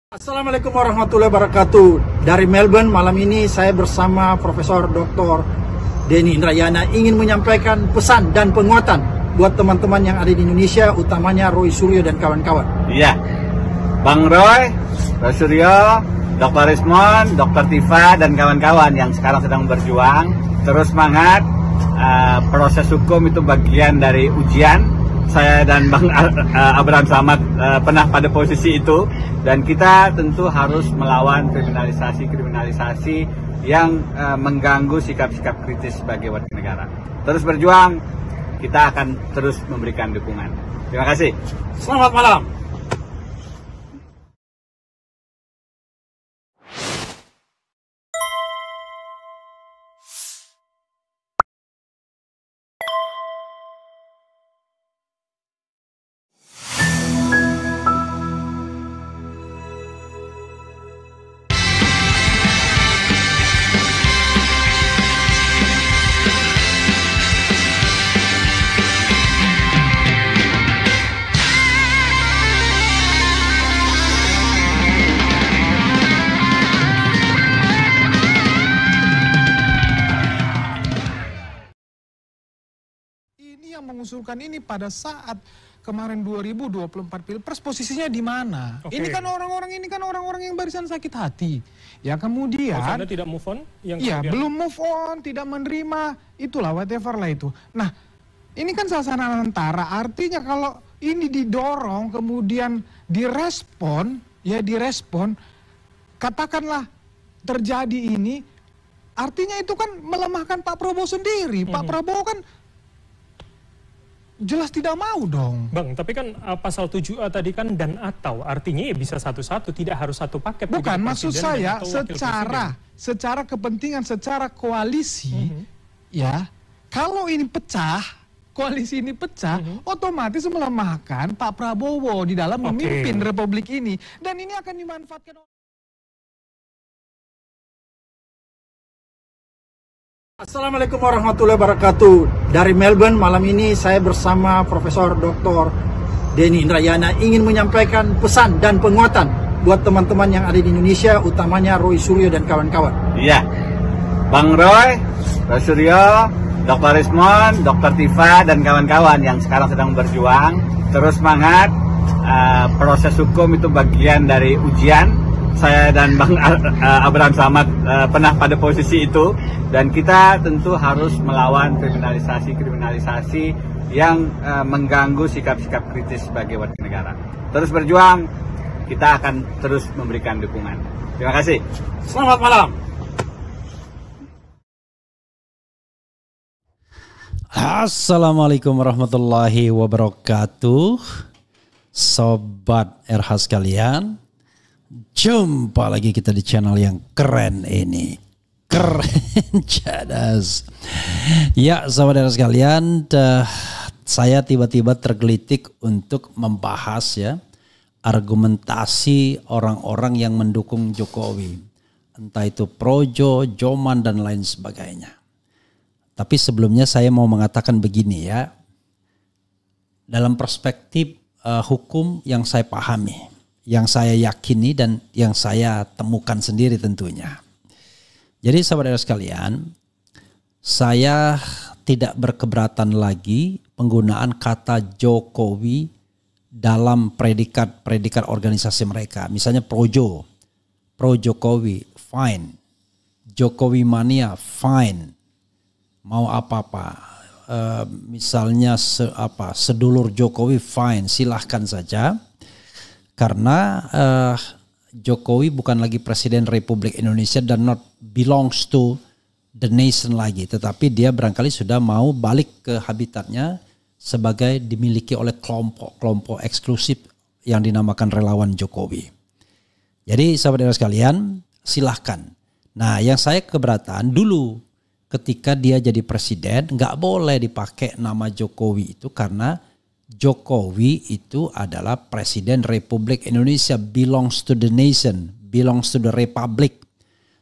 Assalamualaikum warahmatullahi wabarakatuh. Dari Melbourne malam ini saya bersama Profesor Dr. Denny Indrayana ingin menyampaikan pesan dan penguatan buat teman-teman yang ada di Indonesia, utamanya Roy Suryo dan kawan-kawan. Iya, Bang Roy Suryo, Dr. Rismon, Dr. Tifa dan kawan-kawan yang sekarang sedang berjuang, terus semangat. Proses hukum itu bagian dari ujian. Saya dan Bang Abraham Samad pernah pada posisi itu, dan kita tentu harus melawan kriminalisasi yang mengganggu sikap-sikap kritis sebagai warga negara. Terus berjuang, kita akan terus memberikan dukungan. Terima kasih. Selamat malam. Yang mengusulkan ini pada saat kemarin 2024 Pilpres posisinya di mana? Oke. Ini kan orang-orang yang barisan sakit hati. Ya kemudian Anda tidak move on? Iya, belum move on, tidak menerima, itulah whatever lah itu. Nah, ini kan sasaran antara, artinya kalau ini didorong kemudian direspon, katakanlah terjadi ini, artinya itu kan melemahkan Pak Prabowo sendiri. Pak Prabowo kan jelas tidak mau dong. Bang, tapi kan pasal 7A tadi kan dan atau, artinya ya bisa satu-satu, tidak harus satu paket. Bukan, maksud saya secara kepentingan, secara koalisi, ya, kalau ini pecah, koalisi ini pecah, otomatis melemahkan Pak Prabowo di dalam memimpin republik ini. Dan ini akan dimanfaatkan. Assalamualaikum warahmatullahi wabarakatuh. Dari Melbourne malam ini saya bersama Profesor Dr. Denny Indrayana ingin menyampaikan pesan dan penguatan buat teman-teman yang ada di Indonesia, utamanya Roy Suryo dan kawan-kawan. Iya, Bang Roy Suryo, Dr. Rismon, Dr. Tifa dan kawan-kawan yang sekarang sedang berjuang, terus semangat. Proses hukum itu bagian dari ujian. Saya dan Bang Abraham Samad pernah pada posisi itu, dan kita tentu harus melawan kriminalisasi yang mengganggu sikap-sikap kritis sebagai warga negara. Terus berjuang, kita akan terus memberikan dukungan. Terima kasih. Selamat malam. Assalamualaikum warahmatullahi wabarakatuh. Sobat RH sekalian, jumpa lagi kita di channel yang keren ini. Keren cadas. Ya, sahabat RH sekalian, saya tiba-tiba tergelitik untuk membahas ya argumentasi orang-orang yang mendukung Jokowi. Entah itu Projo, Joman dan lain sebagainya. Tapi sebelumnya saya mau mengatakan begini ya. Dalam perspektif hukum yang saya pahami, yang saya yakini dan yang saya temukan sendiri tentunya. Jadi sahabat saudara sekalian, saya tidak berkeberatan lagi penggunaan kata Jokowi dalam predikat organisasi mereka. Misalnya pro Jokowi, fine. Jokowi mania, fine. Mau apa-apa. Misalnya sedulur Jokowi, fine, silahkan saja. Karena Jokowi bukan lagi Presiden Republik Indonesia dan not belongs to the nation lagi. Tetapi dia barangkali sudah mau balik ke habitatnya sebagai dimiliki oleh kelompok eksklusif yang dinamakan relawan Jokowi. Jadi sahabat sekalian, silahkan. Nah, yang saya keberatan dulu ketika dia jadi presiden, nggak boleh dipakai nama Jokowi itu karena Jokowi itu adalah Presiden Republik Indonesia, belongs to the nation, belongs to the republic.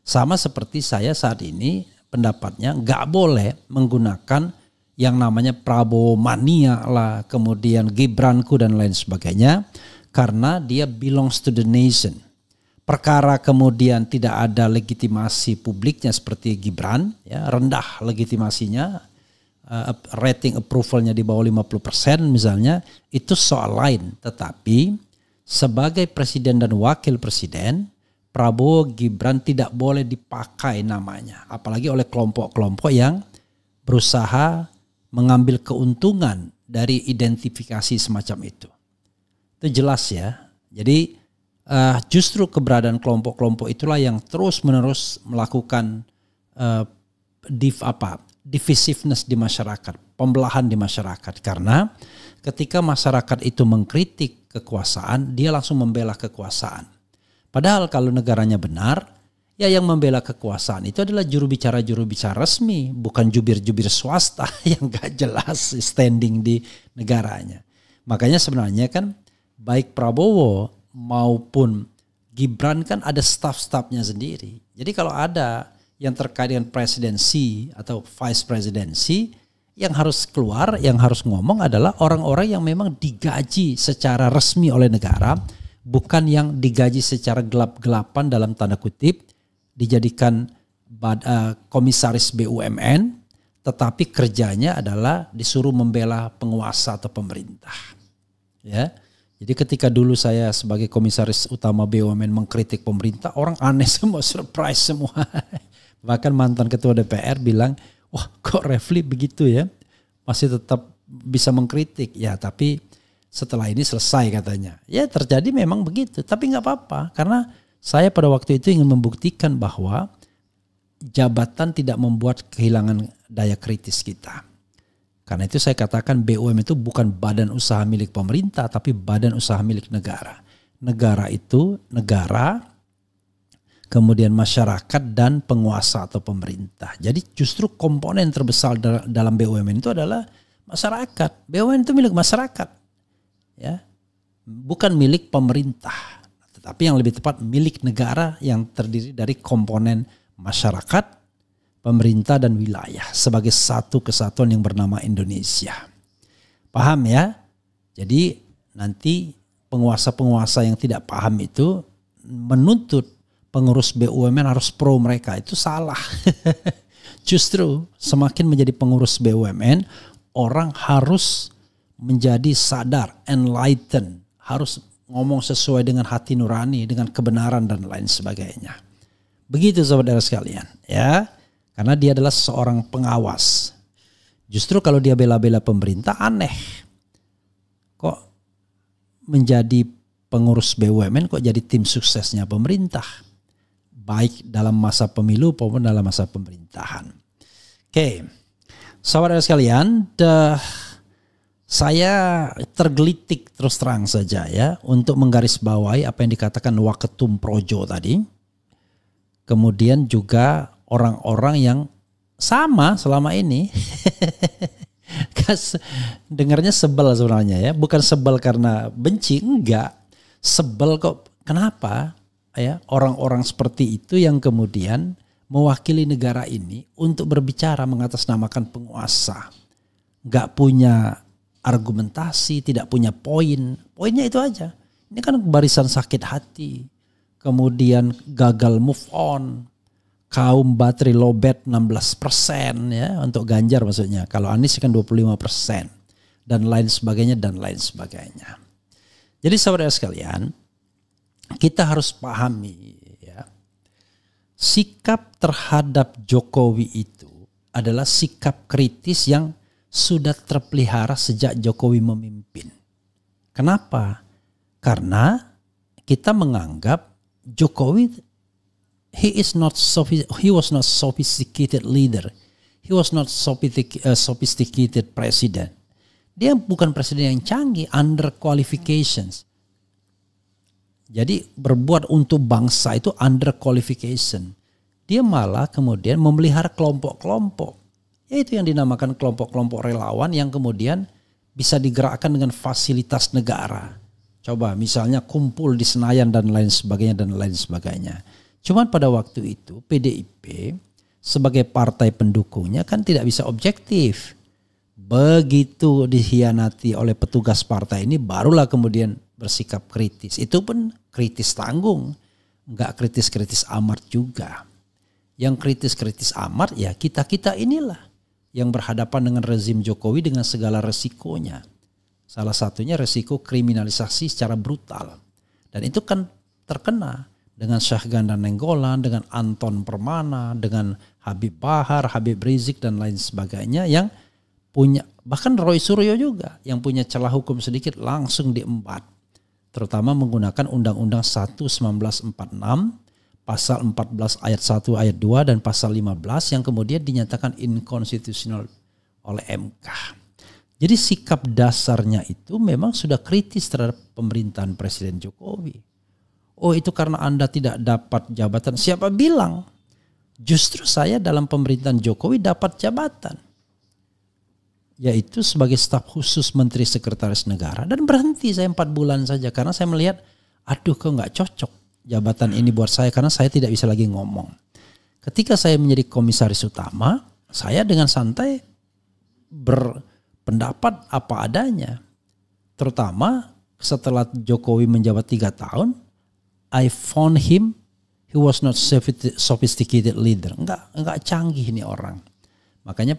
Sama seperti saya saat ini pendapatnya nggak boleh menggunakan yang namanya Prabowo mania lah, kemudian Gibranku dan lain sebagainya, karena dia belongs to the nation. perkara kemudian tidak ada legitimasi publiknya seperti Gibran, ya, rendah legitimasinya, rating approvalnya di bawah 50% misalnya, itu soal lain. Tetapi sebagai presiden dan wakil presiden, Prabowo Gibran tidak boleh dipakai namanya, apalagi oleh kelompok-kelompok yang berusaha mengambil keuntungan dari identifikasi semacam itu. Itu jelas ya. Jadi justru keberadaan kelompok-kelompok itulah yang terus-menerus melakukan divisiveness di masyarakat, pembelahan di masyarakat. Karena ketika masyarakat itu mengkritik kekuasaan, dia langsung membela kekuasaan. Padahal kalau negaranya benar, ya yang membela kekuasaan itu adalah juru bicara resmi, bukan jubir-jubir swasta yang gak jelas standing di negaranya. Makanya sebenarnya kan baik Prabowo maupun Gibran kan ada staff-staffnya sendiri. Jadi kalau ada yang terkait dengan presidensi atau vice presidensi, yang harus keluar, yang harus ngomong adalah orang-orang yang memang digaji secara resmi oleh negara, bukan yang digaji secara gelap-gelapan dalam tanda kutip, dijadikan komisaris BUMN, tetapi kerjanya adalah disuruh membela penguasa atau pemerintah. Ya. Jadi ketika dulu saya sebagai komisaris utama BUMN mengkritik pemerintah, orang aneh semua, surprise semua. Bahkan mantan ketua DPR bilang, wah kok Refli begitu ya, masih tetap bisa mengkritik. Ya tapi setelah ini selesai katanya. Ya terjadi memang begitu, tapi gak apa-apa. Karena saya pada waktu itu ingin membuktikan bahwa jabatan tidak membuat kehilangan daya kritis kita. Karena itu saya katakan BUMN itu bukan badan usaha milik pemerintah, tapi badan usaha milik negara. Negara itu negara, kemudian masyarakat dan penguasa atau pemerintah. Jadi justru komponen terbesar dalam BUMN itu adalah masyarakat. BUMN itu milik masyarakat, ya, bukan milik pemerintah, tetapi yang lebih tepat milik negara yang terdiri dari komponen masyarakat, pemerintah dan wilayah sebagai satu kesatuan yang bernama Indonesia. Paham ya? Jadi nanti penguasa-penguasa yang tidak paham itu menuntut pengurus BUMN harus pro mereka, itu salah. Justru semakin menjadi pengurus BUMN, orang harus menjadi sadar, enlightened, harus ngomong sesuai dengan hati nurani, dengan kebenaran dan lain sebagainya. Begitu saudara sekalian, ya. Karena dia adalah seorang pengawas. Justru kalau dia bela-bela pemerintah aneh. Kok menjadi pengurus BUMN kok jadi tim suksesnya pemerintah. Baik dalam masa pemilu maupun dalam masa pemerintahan. Oke, saudara sekalian, saya tergelitik terus terang saja ya untuk menggarisbawahi apa yang dikatakan Waketum Projo tadi. Kemudian juga orang-orang yang sama selama ini. Dengarnya sebel sebenarnya ya, bukan sebel karena benci, enggak. Sebel kok, kenapa ya orang-orang seperti itu yang kemudian mewakili negara ini untuk berbicara mengatasnamakan penguasa. Enggak punya argumentasi, tidak punya poin. Poinnya itu aja. Ini kan barisan sakit hati. Kemudian gagal move on. Kaum baterai lowbat 16% ya untuk Ganjar maksudnya. Kalau Anies kan 25% dan lain sebagainya dan lain sebagainya. Jadi saudara sekalian, kita harus pahami ya, sikap terhadap Jokowi itu adalah sikap kritis yang sudah terpelihara sejak Jokowi memimpin. Kenapa? Karena kita menganggap Jokowi he was not sophisticated leader. He was not sophisticated president. Dia bukan presiden yang canggih, under qualifications. Jadi berbuat untuk bangsa itu under qualification. Dia malah kemudian memelihara kelompok-kelompok. Yaitu yang dinamakan kelompok-kelompok relawan yang kemudian bisa digerakkan dengan fasilitas negara. Coba misalnya kumpul di Senayan dan lain sebagainya dan lain sebagainya. Cuman pada waktu itu PDIP sebagai partai pendukungnya kan tidak bisa objektif. Begitu dikhianati oleh petugas partai ini barulah kemudian bersikap kritis. Itu pun kritis tanggung. nggak kritis-kritis amat juga. Yang kritis-kritis amat ya kita-kita inilah yang berhadapan dengan rezim Jokowi dengan segala resikonya. Salah satunya resiko kriminalisasi secara brutal. Dan itu kan terkena dengan Syahgan dan Nenggolan, dengan Anton Permana, dengan Habib Bahar, Habib Rizik dan lain sebagainya yang punya, bahkan Roy Suryo juga yang punya celah hukum sedikit langsung diembat. Terutama menggunakan Undang-Undang 1/1946, pasal 14 ayat 1 ayat 2 dan pasal 15 yang kemudian dinyatakan inkonstitusional oleh MK. Jadi sikap dasarnya itu memang sudah kritis terhadap pemerintahan Presiden Jokowi. Oh itu karena Anda tidak dapat jabatan. Siapa bilang? Justru saya dalam pemerintahan Jokowi dapat jabatan. Yaitu sebagai staf khusus Menteri Sekretaris Negara. Dan berhenti saya 4 bulan saja. Karena saya melihat aduh kok gak cocok jabatan ini buat saya. Karena saya tidak bisa lagi ngomong. Ketika saya menjadi komisaris utama. Saya dengan santai berpendapat apa adanya. Terutama setelah Jokowi menjabat 3 tahun. I found him, he was not sophisticated leader. Enggak canggih ini orang. Makanya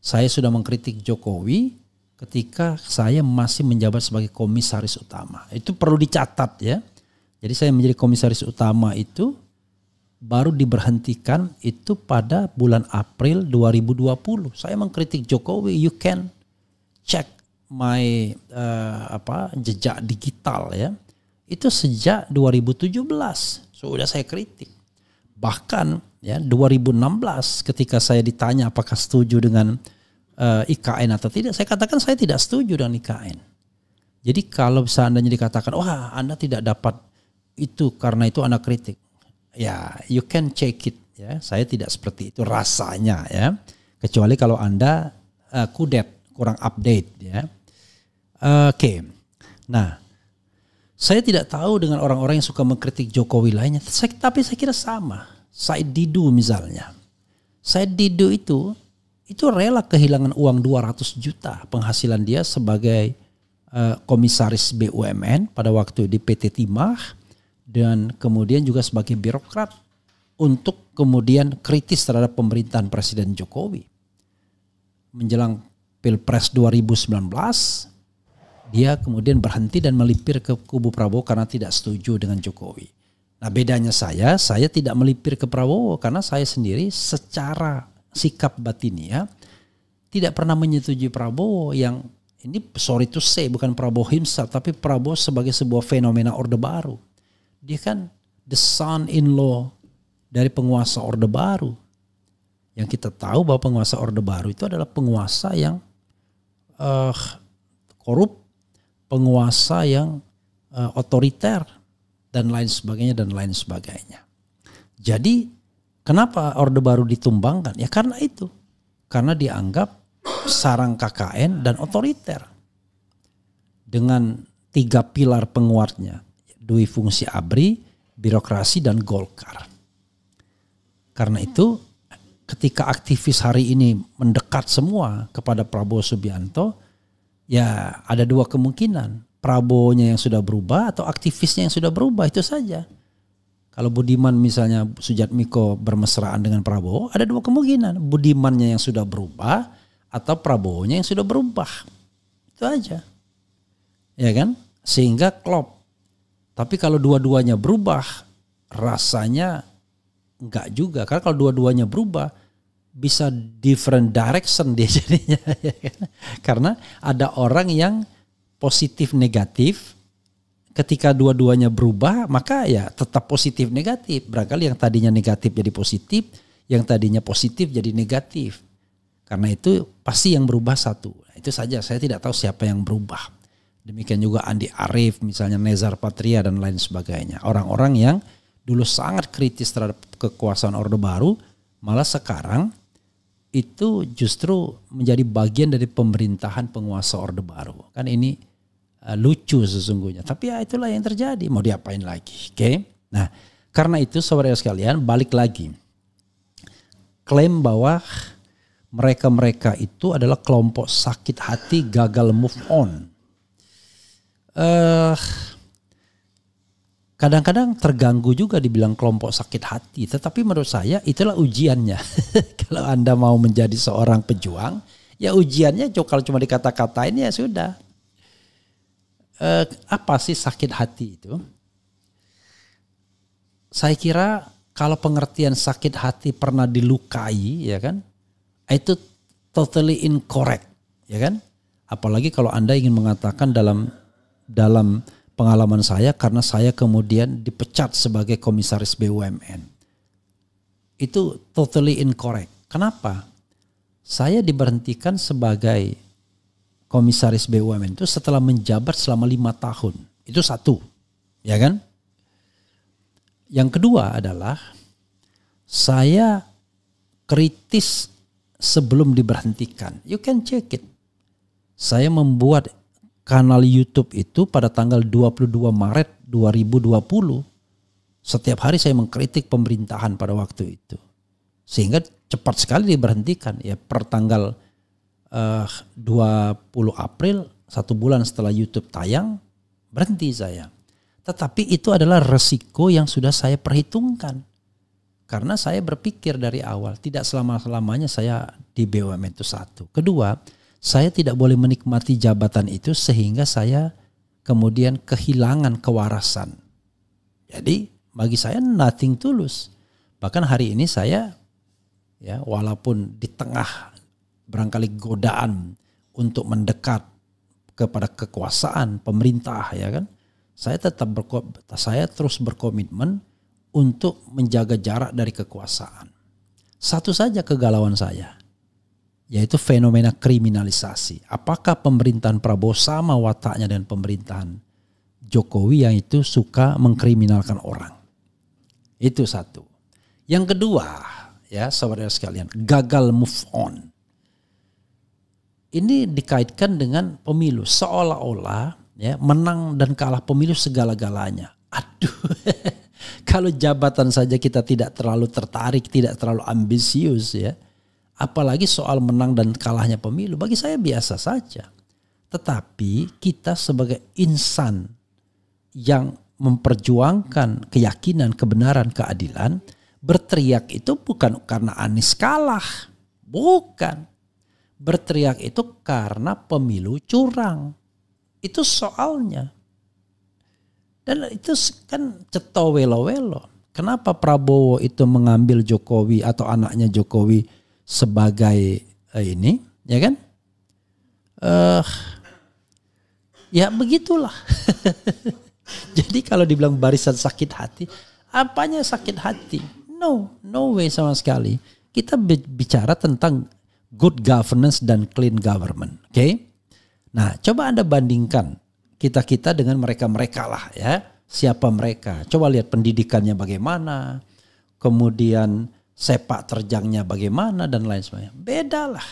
saya sudah mengkritik Jokowi ketika saya masih menjabat sebagai komisaris utama. Itu perlu dicatat ya. Jadi saya menjadi komisaris utama itu baru diberhentikan itu pada bulan April 2020. Saya mengkritik Jokowi, you can check my jejak digital ya. Itu sejak 2017 sudah saya kritik. Bahkan ya 2016 ketika saya ditanya apakah setuju dengan IKN atau tidak, saya katakan saya tidak setuju dengan IKN. Jadi kalau seandainya dikatakan wah Anda tidak dapat itu karena itu Anda kritik. Ya you can check it ya. Saya tidak seperti itu rasanya ya. Kecuali kalau Anda kudet, kurang update ya. Oke. Nah, saya tidak tahu dengan orang-orang yang suka mengkritik Jokowi lainnya. Tapi saya kira sama. Said Didu misalnya. Said Didu itu rela kehilangan uang 200 juta penghasilan dia sebagai komisaris BUMN pada waktu di PT Timah. Dan kemudian juga sebagai birokrat untuk kemudian kritis terhadap pemerintahan Presiden Jokowi. Menjelang Pilpres 2019, dia kemudian berhenti dan melipir ke kubu Prabowo karena tidak setuju dengan Jokowi. Nah bedanya saya tidak melipir ke Prabowo karena saya sendiri secara sikap batiniah tidak pernah menyetujui Prabowo yang ini sorry to say bukan Prabowo himself tapi Prabowo sebagai sebuah fenomena Orde Baru. Dia kan the son-in-law dari penguasa Orde Baru. Yang kita tahu bahwa penguasa Orde Baru itu adalah penguasa yang korup, penguasa yang otoriter dan lain sebagainya. Jadi kenapa Orde Baru ditumbangkan? Ya karena itu. Karena dianggap sarang KKN dan otoriter. Dengan 3 pilar penguatnya. Dui fungsi ABRI, birokrasi dan Golkar. Karena itu ketika aktivis hari ini mendekat semua kepada Prabowo Subianto, ya ada 2 kemungkinan. Prabowo-nya yang sudah berubah atau aktivisnya yang sudah berubah, itu saja. Kalau Budiman misalnya Sujatmiko bermesraan dengan Prabowo, ada 2 kemungkinan. Budimannya yang sudah berubah atau Prabowo-nya yang sudah berubah. Itu aja. Ya kan? Sehingga klop. Tapi kalau dua-duanya berubah, rasanya enggak juga. Karena kalau dua-duanya berubah, bisa different direction dia jadinya. Karena ada orang yang positif negatif, ketika dua-duanya berubah, maka ya tetap positif negatif. Barangkali yang tadinya negatif jadi positif, yang tadinya positif jadi negatif. Karena itu pasti yang berubah satu. Nah, itu saja, saya tidak tahu siapa yang berubah. Demikian juga Andi Arief, misalnya Nezar Patria dan lain sebagainya. Orang-orang yang dulu sangat kritis terhadap kekuasaan Orde Baru, malah sekarang itu justru menjadi bagian dari pemerintahan penguasa Orde Baru. Kan ini lucu sesungguhnya. Tapi ya itulah yang terjadi. Mau diapain lagi? Oke? Nah, karena itu saudara sekalian balik lagi. Klaim bahwa mereka-mereka itu adalah kelompok sakit hati gagal move on. kadang-kadang terganggu juga dibilang kelompok sakit hati. Tetapi menurut saya itulah ujiannya. Kalau Anda mau menjadi seorang pejuang, ya ujiannya kalau cuma dikata-katain ya sudah. Apa sih sakit hati itu? Saya kira kalau pengertian sakit hati pernah dilukai, ya kan, itu totally incorrect, ya kan? Apalagi kalau Anda ingin mengatakan dalam pengalaman saya, karena saya kemudian dipecat sebagai komisaris BUMN. Itu totally incorrect. Kenapa? Saya diberhentikan sebagai komisaris BUMN itu setelah menjabat selama 5 tahun. Itu satu, ya kan? Yang kedua adalah saya kritis sebelum diberhentikan. You can check it. Saya membuat kanal YouTube itu pada tanggal 22 Maret 2020. Setiap hari saya mengkritik pemerintahan pada waktu itu. Sehingga cepat sekali diberhentikan. Ya, per tanggal 20 April, 1 bulan setelah YouTube tayang, berhenti saya. Tetapi itu adalah resiko yang sudah saya perhitungkan. Karena saya berpikir dari awal, tidak selama-lamanya saya di BUMN itu satu. Kedua, saya tidak boleh menikmati jabatan itu sehingga saya kemudian kehilangan kewarasan. Jadi bagi saya nothing tulus. Bahkan hari ini saya, ya, walaupun di tengah barangkali godaan untuk mendekat kepada kekuasaan pemerintah, ya kan, saya terus berkomitmen untuk menjaga jarak dari kekuasaan. Satu saja kegalauan saya, yaitu fenomena kriminalisasi. Apakah pemerintahan Prabowo sama wataknya dengan pemerintahan Jokowi yang itu suka mengkriminalkan orang? Itu satu. Yang kedua, ya saudara sekalian, gagal move on. Ini dikaitkan dengan pemilu, seolah-olah ya menang dan kalah pemilu segala-galanya. Aduh, kalau jabatan saja kita tidak terlalu tertarik, tidak terlalu ambisius, ya, apalagi soal menang dan kalahnya pemilu, bagi saya biasa saja. Tetapi kita sebagai insan yang memperjuangkan keyakinan, kebenaran, keadilan, berteriak itu bukan karena Anies kalah, bukan. Berteriak itu karena pemilu curang. Itu soalnya. Dan itu kan ceto welo-welo. Kenapa Prabowo itu mengambil Jokowi atau anaknya Jokowi sebagai ini, ya kan? Ya begitulah. Jadi kalau dibilang barisan sakit hati, apanya sakit hati? No way sama sekali. Kita bicara tentang good governance dan clean government, oke? Nah, coba Anda bandingkan kita dengan mereka-mereka lah, ya. Siapa mereka? Coba lihat pendidikannya bagaimana, kemudian sepak terjangnya bagaimana dan lain sebagainya. Beda lah,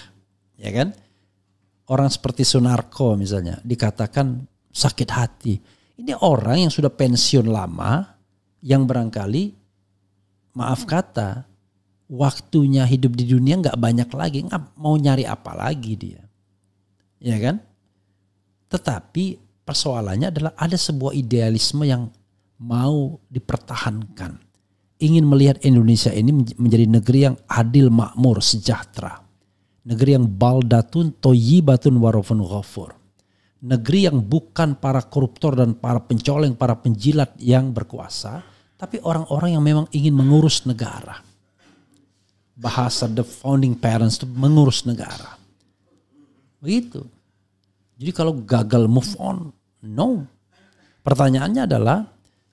ya kan? Orang seperti Sunarko misalnya dikatakan sakit hati. Ini orang yang sudah pensiun lama, yang barangkali, maaf kata, waktunya hidup di dunia nggak banyak lagi, nggak mau nyari apa lagi dia, ya kan? Tetapi persoalannya adalah ada sebuah idealisme yang mau dipertahankan, ingin melihat Indonesia ini menjadi negeri yang adil, makmur, sejahtera, negeri yang baldatun toyibatun warofun ghafur, negeri yang bukan para koruptor dan para pencoleng, para penjilat yang berkuasa, tapi orang-orang yang memang ingin mengurus negara. Bahasa the founding parents itu mengurus negara. Begitu. Jadi kalau gagal move on, no. Pertanyaannya adalah,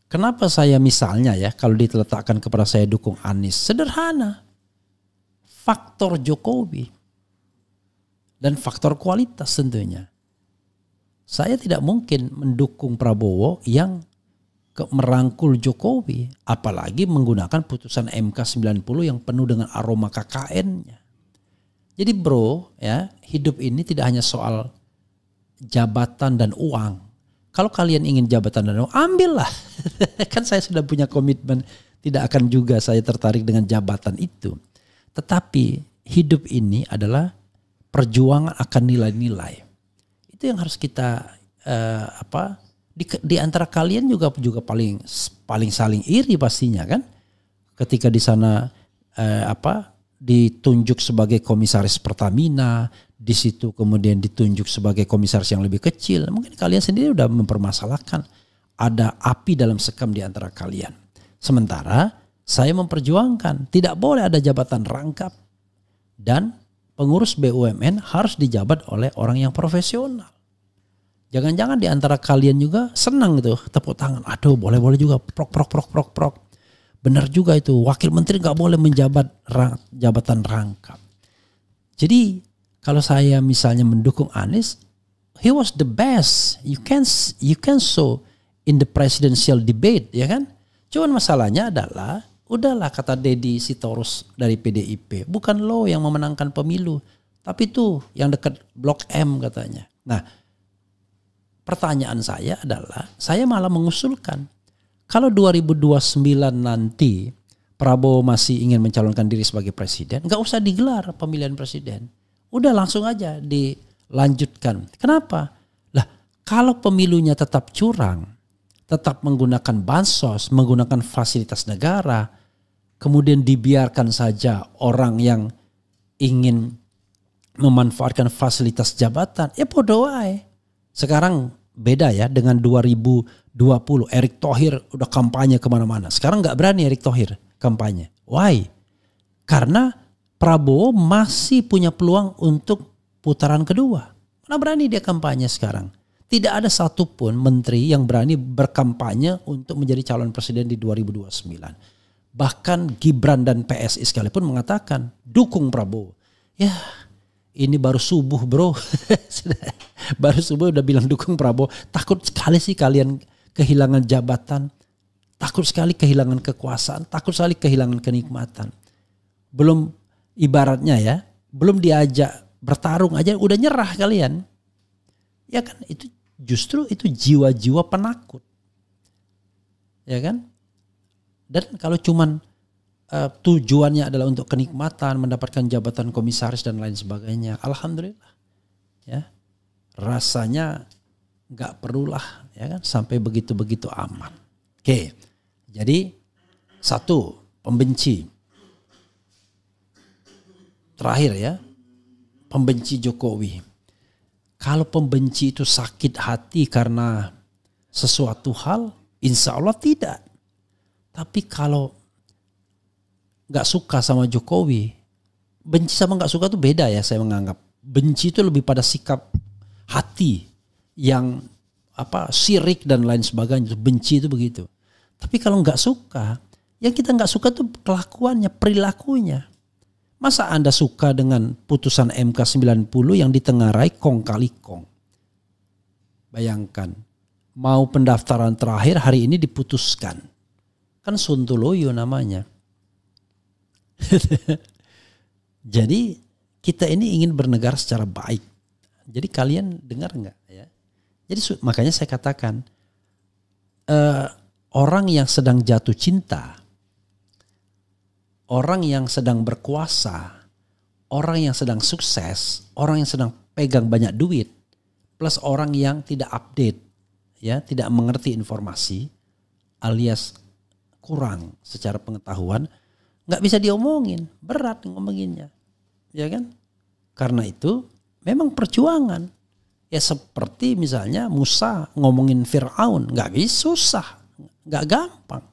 kenapa saya misalnya ya, kalau diletakkan kepada saya dukung Anies, sederhana. Faktor Jokowi. Dan faktor kualitas tentunya. Saya tidak mungkin mendukung Prabowo yang merangkul Jokowi, apalagi menggunakan putusan MK 90 yang penuh dengan aroma KKN-nya. Jadi bro, ya, hidup ini tidak hanya soal jabatan dan uang. Kalau kalian ingin jabatan dan uang, ambillah. Kan saya sudah punya komitmen, tidak akan juga saya tertarik dengan jabatan itu. Tetapi hidup ini adalah perjuangan akan nilai-nilai. Itu yang harus kita Di antara kalian juga paling saling iri pastinya kan, ketika di sana ditunjuk sebagai komisaris Pertamina, di situ kemudian ditunjuk sebagai komisaris yang lebih kecil. Mungkin kalian sendiri udah mempermasalahkan ada api dalam sekam di antara kalian. Sementara saya memperjuangkan tidak boleh ada jabatan rangkap dan pengurus BUMN harus dijabat oleh orang yang profesional. Jangan-jangan di antara kalian juga senang gitu, tepuk tangan. Aduh, boleh-boleh juga prok. Benar juga itu, wakil menteri nggak boleh menjabat jabatan rangkap. Jadi kalau saya misalnya mendukung Anies, he was the best. You can show in the presidential debate, ya kan? Cuman masalahnya adalah, udahlah kata Deddy Sitorus dari PDIP, bukan lo yang memenangkan pemilu, tapi tuh yang dekat Blok M katanya. Nah, pertanyaan saya adalah, saya malah mengusulkan, kalau 2029 nanti Prabowo masih ingin mencalonkan diri sebagai presiden, nggak usah digelar pemilihan presiden. Udah langsung aja dilanjutkan. Kenapa? Lah, kalau pemilunya tetap curang, tetap menggunakan bansos, menggunakan fasilitas negara, kemudian dibiarkan saja orang yang ingin memanfaatkan fasilitas jabatan, ya bodoh aja. Sekarang beda ya dengan 2020. Erick Thohir udah kampanye kemana-mana. Sekarang nggak berani Erick Thohir kampanye. Why? Karena Prabowo masih punya peluang untuk putaran kedua. Mana berani dia kampanye sekarang. Tidak ada satupun menteri yang berani berkampanye untuk menjadi calon presiden di 2029. Bahkan Gibran dan PSI sekalipun mengatakan dukung Prabowo. Ya, ini baru subuh bro. Baru subuh udah bilang dukung Prabowo. Takut sekali sih kalian kehilangan jabatan. Takut sekali kehilangan kekuasaan. Takut sekali kehilangan kenikmatan. Belum ibaratnya ya. Belum diajak bertarung aja udah nyerah kalian. Ya kan, itu justru itu jiwa-jiwa penakut. Ya kan? Dan kalau cuman tujuannya adalah untuk kenikmatan, mendapatkan jabatan komisaris dan lain sebagainya, alhamdulillah. Ya. Rasanya nggak perlulah ya kan sampai begitu-begitu aman. Oke. Jadi satu, pembenci. Terakhir ya. Pembenci Jokowi. Kalau pembenci itu sakit hati karena sesuatu hal, insya Allah tidak. Tapi kalau nggak suka sama Jokowi, benci sama nggak suka itu beda ya saya menganggap. Benci itu lebih pada sikap hati yang syirik dan lain sebagainya. Benci itu begitu. Tapi kalau nggak suka, yang kita nggak suka itu kelakuannya, perilakunya. Masa Anda suka dengan putusan MK 90 yang ditengarai kong kali kong? Bayangkan, mau pendaftaran terakhir hari ini diputuskan. Kan Sontoloyo namanya. Jadi kita ini ingin bernegara secara baik. Jadi kalian dengar nggak ya? Jadi makanya saya katakan orang yang sedang jatuh cinta, orang yang sedang berkuasa, orang yang sedang sukses, orang yang sedang pegang banyak duit, plus orang yang tidak update, ya, tidak mengerti informasi, alias kurang secara pengetahuan, nggak bisa diomongin, berat ngomonginnya, ya kan? Karena itu memang perjuangan. Ya seperti misalnya Musa ngomongin Fir'aun, nggak bisa, susah, nggak gampang,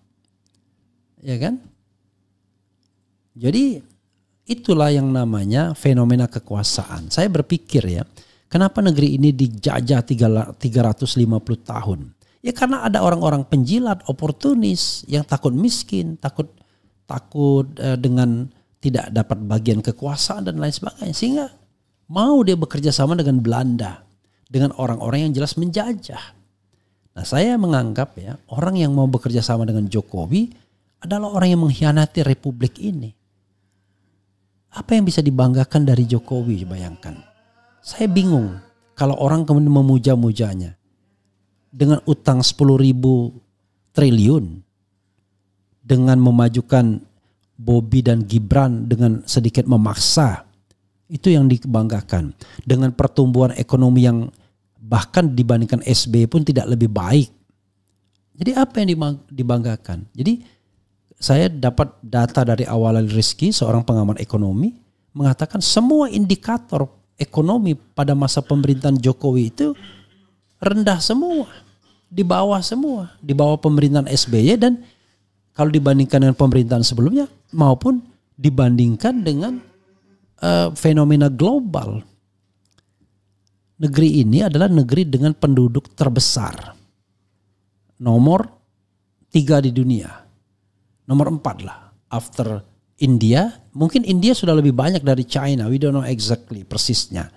ya kan? Jadi itulah yang namanya fenomena kekuasaan. Saya berpikir ya, kenapa negeri ini dijajah 350 tahun? Ya karena ada orang-orang penjilat, oportunis yang takut miskin, takut dengan tidak dapat bagian kekuasaan dan lain sebagainya. Sehingga mau dia bekerja sama dengan Belanda, dengan orang-orang yang jelas menjajah. Nah saya menganggap ya, orang yang mau bekerja sama dengan Jokowi adalah orang yang mengkhianati republik ini. Apa yang bisa dibanggakan dari Jokowi, bayangkan. Saya bingung kalau orang kemudian memuja-mujanya. Dengan utang 10.000 triliun. Dengan memajukan Bobi dan Gibran dengan sedikit memaksa. Itu yang dibanggakan. Dengan pertumbuhan ekonomi yang bahkan dibandingkan SBY pun tidak lebih baik. Jadi apa yang dibanggakan? Jadi saya dapat data dari Awalali Rizki, seorang pengamat ekonomi, mengatakan semua indikator ekonomi pada masa pemerintahan Jokowi itu rendah semua, di bawah semua, di bawah pemerintahan SBY, dan kalau dibandingkan dengan pemerintahan sebelumnya maupun dibandingkan dengan fenomena global. Negeri ini adalah negeri dengan penduduk terbesar. Nomor 3 di dunia. Nomor 4 lah. After India. Mungkin India sudah lebih banyak dari China. We don't know exactly persisnya.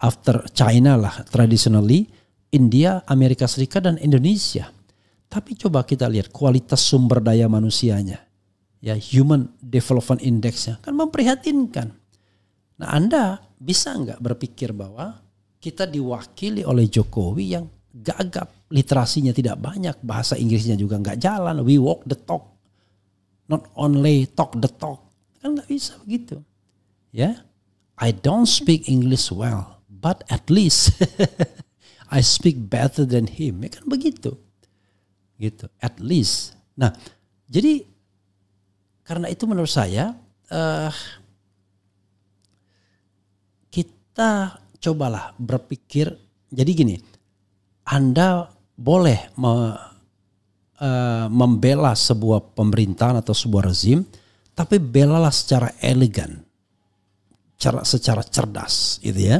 After China lah traditionally. India, Amerika Serikat, dan Indonesia. Tapi coba kita lihat kualitas sumber daya manusianya. Ya, Human Development Index-nya kan memprihatinkan. Nah, Anda bisa nggak berpikir bahwa kita diwakili oleh Jokowi yang gagap, literasinya tidak banyak, bahasa Inggrisnya juga nggak jalan. We walk the talk, not only talk the talk. Kan nggak bisa begitu. Ya, I don't speak English well, but at least I speak better than him. Ya kan begitu. Gitu, at least. Nah, jadi karena itu menurut saya kita cobalah berpikir. Jadi gini, Anda boleh membela sebuah pemerintahan atau sebuah rezim, tapi belalah secara elegan, secara cerdas, gitu ya.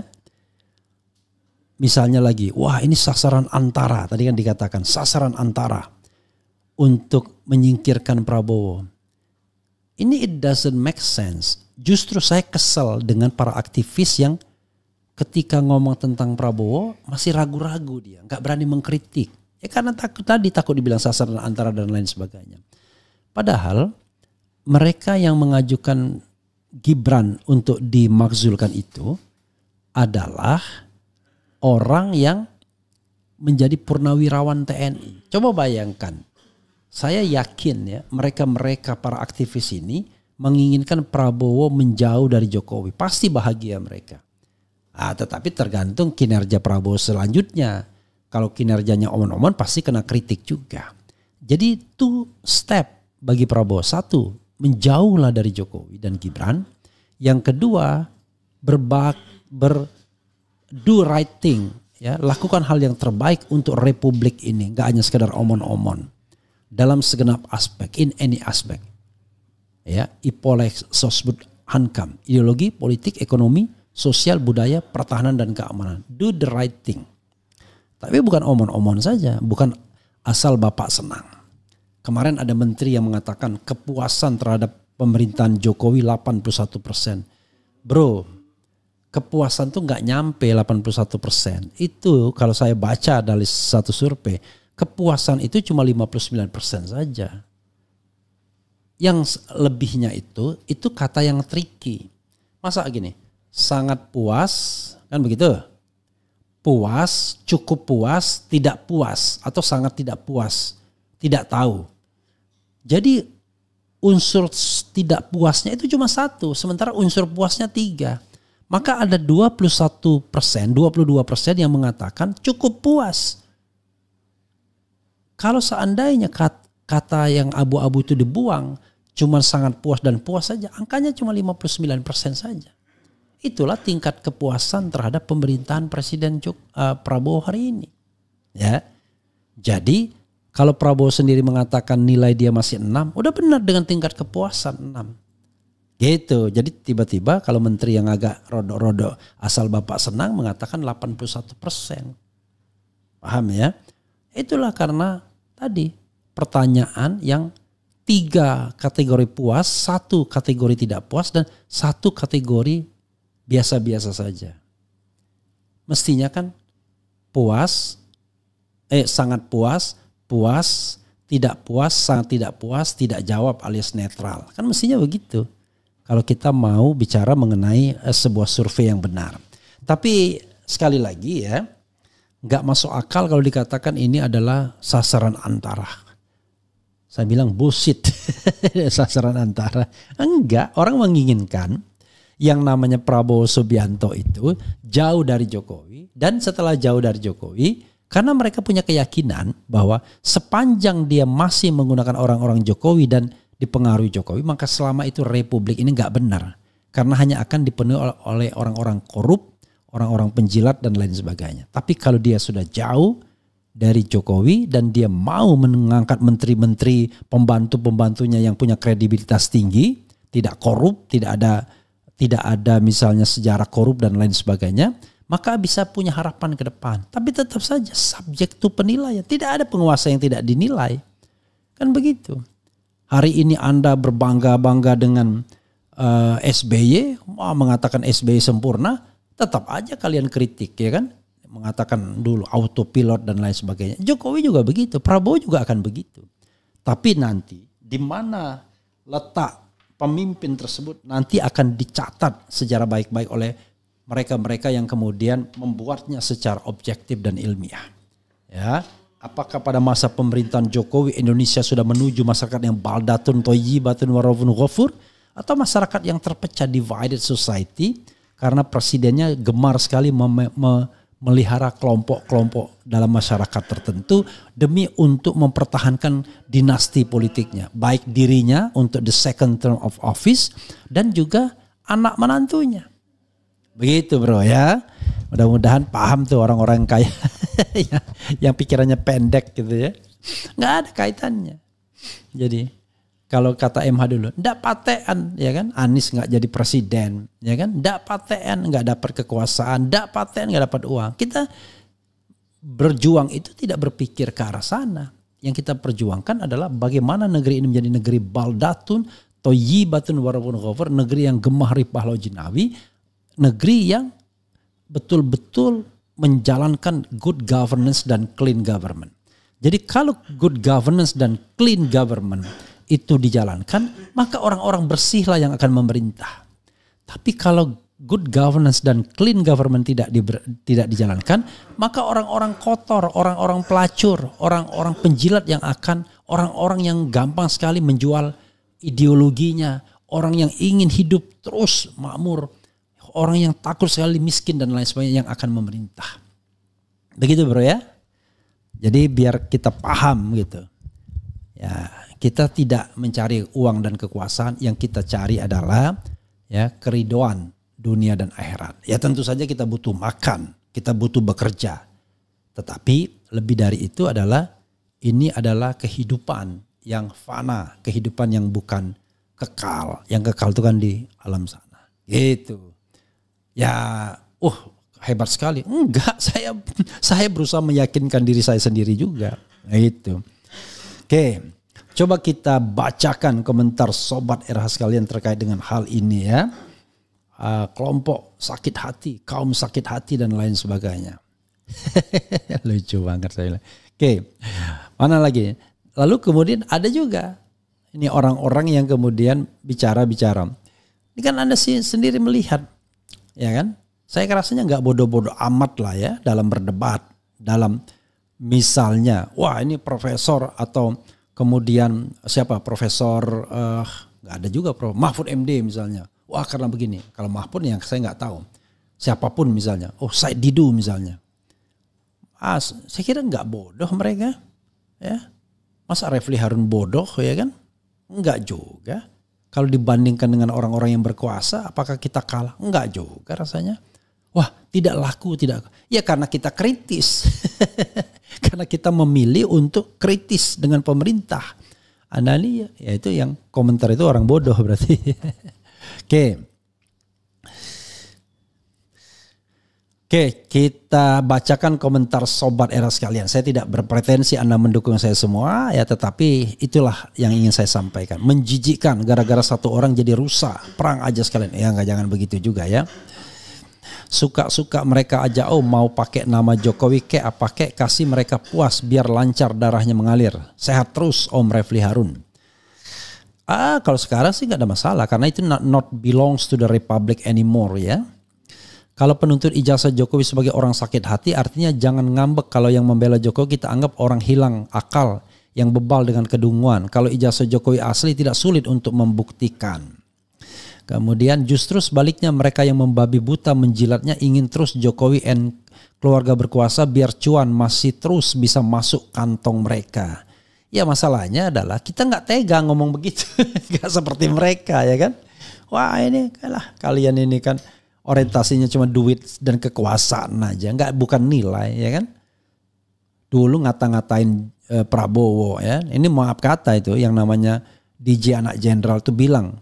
Misalnya lagi, wah ini sasaran antara, tadi kan dikatakan sasaran antara untuk menyingkirkan Prabowo. Ini it doesn't make sense. Justru saya kesel dengan para aktivis yang ketika ngomong tentang Prabowo masih ragu-ragu dia, nggak berani mengkritik. Ya karena takut dibilang sasaran antara dan lain sebagainya. Padahal mereka yang mengajukan Gibran untuk dimakzulkan itu adalah orang yang menjadi purnawirawan TNI. Coba bayangkan, saya yakin ya mereka para aktivis ini menginginkan Prabowo menjauh dari Jokowi. Pasti bahagia mereka. Tetapi tergantung kinerja Prabowo selanjutnya. Kalau kinerjanya omon-omon pasti kena kritik juga. Jadi 2 step bagi Prabowo. 1, menjauhlah dari Jokowi dan Gibran. Yang kedua, do right thing, ya, lakukan hal yang terbaik untuk republik ini, nggak hanya sekedar omon-omon dalam segenap aspek, in any aspect, ya, ipolek sosbud hankam, ideologi, politik, ekonomi, sosial, budaya, pertahanan dan keamanan, do the right thing. Tapi bukan omon-omon saja, bukan asal Bapak senang. Kemarin ada menteri yang mengatakan kepuasan terhadap pemerintahan Jokowi 81%. Bro, kepuasan tuh nggak nyampe 81%. Itu kalau saya baca dari satu survei, kepuasan itu cuma 59% saja. Yang lebihnya itu kata yang tricky. Masa gini, sangat puas, kan begitu? Puas, cukup puas, tidak puas, atau sangat tidak puas, tidak tahu. Jadi unsur tidak puasnya itu cuma 1, sementara unsur puasnya 3. Maka ada 21%, 22% yang mengatakan cukup puas. Kalau seandainya kata yang abu-abu itu dibuang, cuma sangat puas dan puas saja, angkanya cuma 59% saja. Itulah tingkat kepuasan terhadap pemerintahan Presiden Prabowo hari ini. Ya. Jadi kalau Prabowo sendiri mengatakan nilai dia masih 6, udah benar dengan tingkat kepuasan 6. Gitu. Jadi tiba-tiba kalau menteri yang agak rodok-rodok asal Bapak senang mengatakan 81%. Paham ya? Itulah karena tadi pertanyaan yang 3 kategori puas, 1 kategori tidak puas, dan 1 kategori biasa-biasa saja. Mestinya kan puas, sangat puas, puas, tidak puas, sangat tidak puas, tidak jawab alias netral. Kan mestinya begitu. Kalau kita mau bicara mengenai sebuah survei yang benar. Tapi sekali lagi ya, nggak masuk akal kalau dikatakan ini adalah sasaran antara. Saya bilang bullshit, sasaran antara. Enggak, orang menginginkan yang namanya Prabowo Subianto itu jauh dari Jokowi, dan setelah jauh dari Jokowi, karena mereka punya keyakinan bahwa sepanjang dia masih menggunakan orang-orang Jokowi dan dipengaruhi Jokowi, maka selama itu republik ini nggak benar, karena hanya akan dipenuhi oleh orang-orang korup, orang-orang penjilat dan lain sebagainya. Tapi kalau dia sudah jauh dari Jokowi dan dia mau mengangkat menteri-menteri, pembantu-pembantunya yang punya kredibilitas tinggi, tidak korup, tidak ada misalnya sejarah korup dan lain sebagainya, maka bisa punya harapan ke depan. Tapi tetap saja subjek to penilaian. Tidak ada penguasa yang tidak dinilai. Kan begitu. Hari ini Anda berbangga-bangga dengan SBY, mengatakan SBY sempurna, tetap aja kalian kritik, ya kan? Mengatakan dulu autopilot dan lain sebagainya. Jokowi juga begitu, Prabowo juga akan begitu. Tapi nanti di mana letak pemimpin tersebut nanti akan dicatat secara baik-baik oleh mereka-mereka yang kemudian membuatnya secara objektif dan ilmiah. Ya, apakah pada masa pemerintahan Jokowi Indonesia sudah menuju masyarakat yang baldatun thayyibatun warabun ghafur, atau masyarakat yang terpecah, divided society, karena presidennya gemar sekali melihara kelompok-kelompok dalam masyarakat tertentu demi untuk mempertahankan dinasti politiknya, baik dirinya untuk the second term of office dan juga anak menantunya. Begitu bro ya. Mudah-mudahan paham tuh orang-orang kaya yang pikirannya pendek gitu ya. Nggak ada kaitannya. Jadi kalau kata MH dulu, ndak patean, ya kan? Anies nggak jadi presiden, ya kan? Ndak patean, nggak dapat kekuasaan, ndak patean, nggak dapat uang. Kita berjuang itu tidak berpikir ke arah sana. Yang kita perjuangkan adalah bagaimana negeri ini menjadi negeri baldatun, thayyibatun warabun ghafur, negeri yang gemah ripah lojinawi, negeri yang betul-betul menjalankan good governance dan clean government. Jadi kalau good governance dan clean government itu dijalankan, maka orang-orang bersihlah yang akan memerintah. Tapi kalau good governance dan clean government tidak dijalankan, maka orang-orang kotor, orang-orang pelacur, orang-orang penjilat yang akan, orang-orang yang gampang sekali menjual ideologinya, orang yang ingin hidup terus makmur, orang yang takut sekali miskin dan lain sebagainya yang akan memerintah. Begitu bro ya. Jadi biar kita paham gitu. Ya, kita tidak mencari uang dan kekuasaan, yang kita cari adalah ya keridoan dunia dan akhirat. Ya tentu saja kita butuh makan, kita butuh bekerja. Tetapi lebih dari itu adalah ini adalah kehidupan yang fana, kehidupan yang bukan kekal. Yang kekal itu kan di alam sana. Gitu. Ya, hebat sekali. Enggak, saya berusaha meyakinkan diri saya sendiri juga. Gitu. Oke, coba kita bacakan komentar sobat RH sekalian terkait dengan hal ini ya. Kelompok sakit hati, kaum sakit hati dan lain sebagainya. Lucu banget saya. Oke, mana lagi? Lalu kemudian ada juga ini orang-orang yang kemudian bicara-bicara. Ini kan Anda sendiri melihat, ya kan? Saya rasanya nggak bodoh-bodoh amat lah ya dalam berdebat, dalam misalnya, wah ini profesor atau kemudian siapa profesor nggak ada juga Mahfud MD misalnya, wah karena begini. Kalau Mahfud yang saya nggak tahu, siapapun misalnya, Said Didu misalnya, saya kira nggak bodoh mereka, ya masa Refli Harun bodoh ya kan? Nggak juga. Kalau dibandingkan dengan orang-orang yang berkuasa, apakah kita kalah? Enggak juga rasanya. Wah, tidak laku, tidak. Ya karena kita kritis. Karena kita memilih untuk kritis dengan pemerintah. Anda lihat, ya itu yang komentar itu orang bodoh berarti. Oke, kita bacakan komentar sobat era sekalian. Saya tidak berpretensi Anda mendukung saya semua ya, tetapi itulah yang ingin saya sampaikan. Menjijikkan gara-gara satu orang jadi rusak, perang aja sekalian. Ya enggak, jangan begitu juga ya. Suka-suka mereka aja mau pakai nama Jokowi pakai, kasih mereka puas biar lancar darahnya mengalir. Sehat terus Om Refli Harun. Kalau sekarang sih nggak ada masalah karena itu not belongs to the republic anymore ya. Kalau penuntut ijazah Jokowi sebagai orang sakit hati, artinya jangan ngambek kalau yang membela Jokowi kita anggap orang hilang akal yang bebal dengan kedunguan. Kalau ijazah Jokowi asli tidak sulit untuk membuktikan. Kemudian justru sebaliknya mereka yang membabi buta menjilatnya ingin terus Jokowi and keluarga berkuasa biar cuan masih terus bisa masuk kantong mereka. Ya masalahnya adalah kita nggak tega ngomong begitu, nggak seperti mereka ya kan. Wah ini kalah kalian ini kan orientasinya cuma duit dan kekuasaan aja, bukan nilai ya kan. Dulu ngata-ngatain Prabowo ya, ini maaf kata itu yang namanya DJ anak jenderal tuh bilang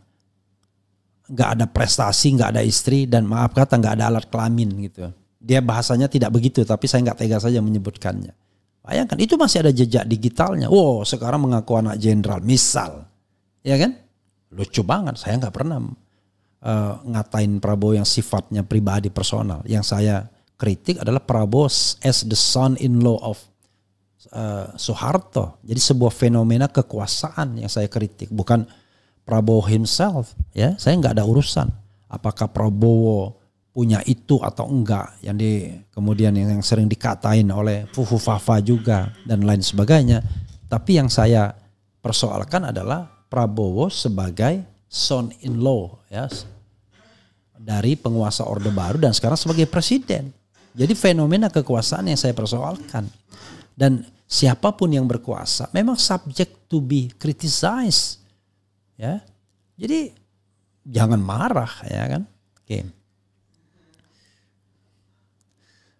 nggak ada prestasi, nggak ada istri, dan maaf kata nggak ada alat kelamin gitu. Dia bahasanya tidak begitu, tapi saya nggak tega saja menyebutkannya. Bayangkan itu masih ada jejak digitalnya. Wow, sekarang mengaku anak jenderal, misal, ya kan? Lucu banget. Saya nggak pernah ngatain Prabowo yang sifatnya pribadi personal. Yang saya kritik adalah Prabowo as the son-in-law of Soeharto. Jadi sebuah fenomena kekuasaan yang saya kritik, bukan Prabowo himself, ya. Saya nggak ada urusan apakah Prabowo punya itu atau enggak, yang kemudian yang sering dikatain oleh Fufu Fafa juga dan lain sebagainya. Tapi yang saya persoalkan adalah Prabowo sebagai son-in-law ya dari penguasa Orde Baru dan sekarang sebagai presiden. Jadi fenomena kekuasaan yang saya persoalkan. Dan siapapun yang berkuasa memang subject to be criticized. Ya, jadi jangan marah ya kan. Oke.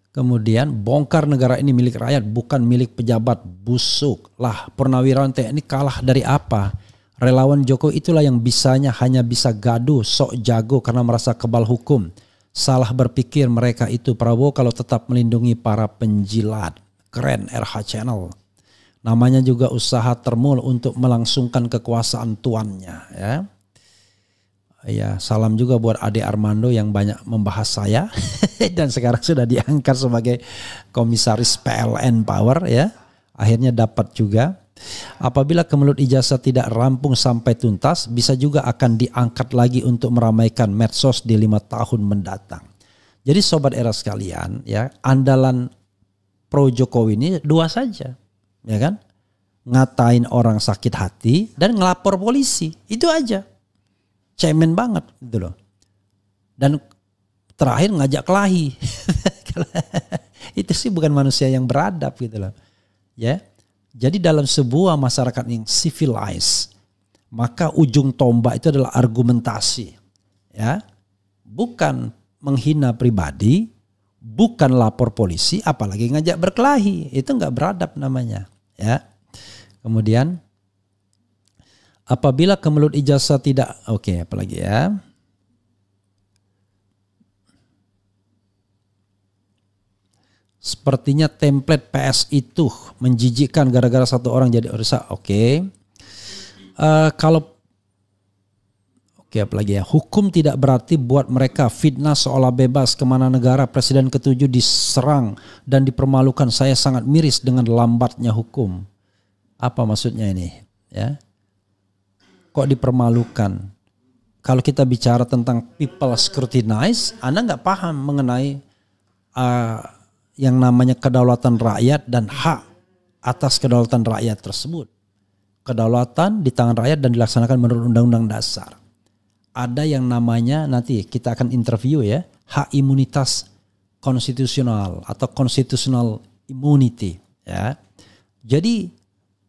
Kemudian bongkar negara ini milik rakyat bukan milik pejabat, busuk lah. Purnawirawan TNI kalah dari apa? Relawan Jokowi itulah yang bisanya hanya bisa gaduh, sok jago karena merasa kebal hukum. Salah berpikir mereka itu. Prabowo kalau tetap melindungi para penjilat. Keren RH Channel. Namanya juga usaha termul untuk melangsungkan kekuasaan tuannya ya. Ya, salam juga buat Ade Armando yang banyak membahas saya dan sekarang sudah diangkat sebagai komisaris PLN Power ya. Akhirnya dapat juga. Apabila kemelut ijazah tidak rampung sampai tuntas, bisa juga akan diangkat lagi untuk meramaikan medsos di 5 tahun mendatang. Jadi sobat era sekalian ya, andalan pro Jokowi ini dua saja. Ya kan? Ngatain orang sakit hati dan ngelapor polisi. Itu aja. Cemen banget gitu loh. Dan terakhir ngajak kelahi. Itu sih bukan manusia yang beradab gitu loh. Ya. Jadi dalam sebuah masyarakat yang civilized, maka ujung tombak itu adalah argumentasi. Ya. Bukan menghina pribadi, bukan lapor polisi, apalagi ngajak berkelahi. Itu enggak beradab namanya. Ya. Kemudian apabila kemelut ijazah tidak, oke, apalagi ya. Sepertinya template PS itu menjijikkan gara-gara satu orang jadi rusak. Oke. Oke, apalagi ya. Hukum tidak berarti buat mereka fitnah seolah bebas kemana negara presiden ke-7 diserang dan dipermalukan. Saya sangat miris dengan lambatnya hukum. Apa maksudnya ini? Ya, kok dipermalukan? Kalau kita bicara tentang people scrutinize, Anda nggak paham mengenai yang namanya kedaulatan rakyat dan hak atas kedaulatan rakyat tersebut. Kedaulatan di tangan rakyat dan dilaksanakan menurut Undang-Undang Dasar. Ada yang namanya, nanti kita akan interview ya, hak imunitas konstitusional atau constitutional immunity. Ya, jadi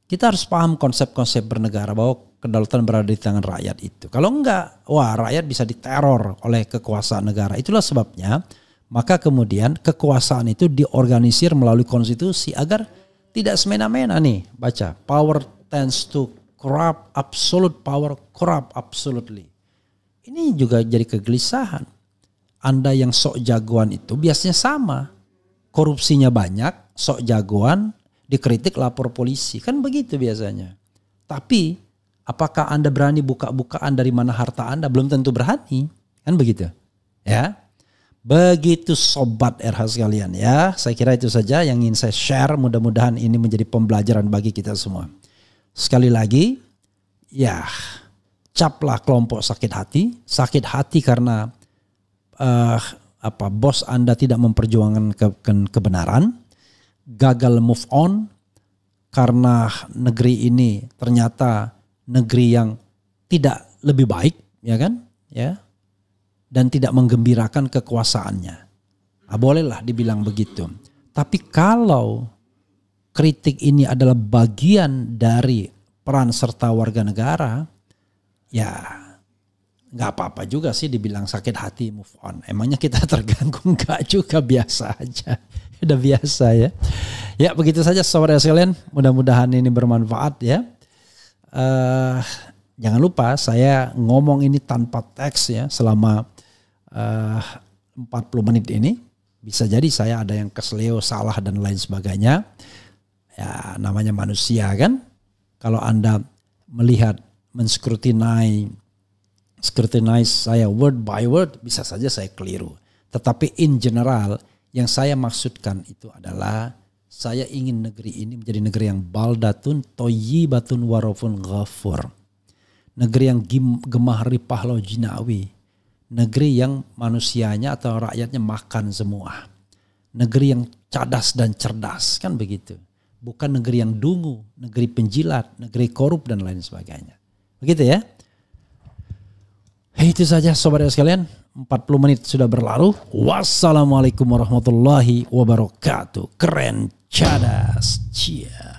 kita harus paham konsep-konsep bernegara bahwa kedaulatan berada di tangan rakyat itu. Kalau enggak, wah rakyat bisa diteror oleh kekuasaan negara. Itulah sebabnya, maka kemudian kekuasaan itu diorganisir melalui konstitusi agar tidak semena-mena nih. Baca, power tends to corrupt, absolute power corrupt absolutely. Ini juga jadi kegelisahan. Anda yang sok jagoan itu biasanya sama. Korupsinya banyak, sok jagoan, dikritik lapor polisi. Kan begitu biasanya. Tapi apakah Anda berani buka-bukaan dari mana harta Anda? Belum tentu berani. Kan begitu. Ya. Begitu sobat RH sekalian ya. Saya kira itu saja yang ingin saya share. Mudah-mudahan ini menjadi pembelajaran bagi kita semua. Sekali lagi, ya, caplah kelompok sakit hati. Sakit hati karena bos Anda tidak memperjuangkan kebenaran. Gagal move on karena negeri ini ternyata negeri yang tidak lebih baik, ya kan? Ya, dan tidak menggembirakan kekuasaannya. Bolehlah dibilang begitu. Tapi kalau kritik ini adalah bagian dari peran serta warga negara, ya nggak apa-apa juga sih dibilang sakit hati, move on. Emangnya kita terganggu? Nggak juga, biasa aja. Udah biasa ya. Ya begitu saja saudara sekalian. Mudah-mudahan ini bermanfaat ya. Jangan lupa saya ngomong ini tanpa teks ya selama 40 menit ini. Bisa jadi saya ada yang kesleo, salah dan lain sebagainya. Ya namanya manusia kan. Kalau Anda melihat, scrutinize saya word by word, bisa saja saya keliru. Tetapi in general yang saya maksudkan itu adalah saya ingin negeri ini menjadi negeri yang baldatun thayyibatun warafun ghafur. Negeri yang gemah ripah lo jinawi. Negeri yang manusianya atau rakyatnya makan semua. Negeri yang cadas dan cerdas, kan begitu. Bukan negeri yang dungu, negeri penjilat, negeri korup dan lain sebagainya. Begitu ya. Itu saja sobat sekalian, 40 menit sudah berlalu. Wassalamualaikum warahmatullahi wabarakatuh. Keren, cadas, cia.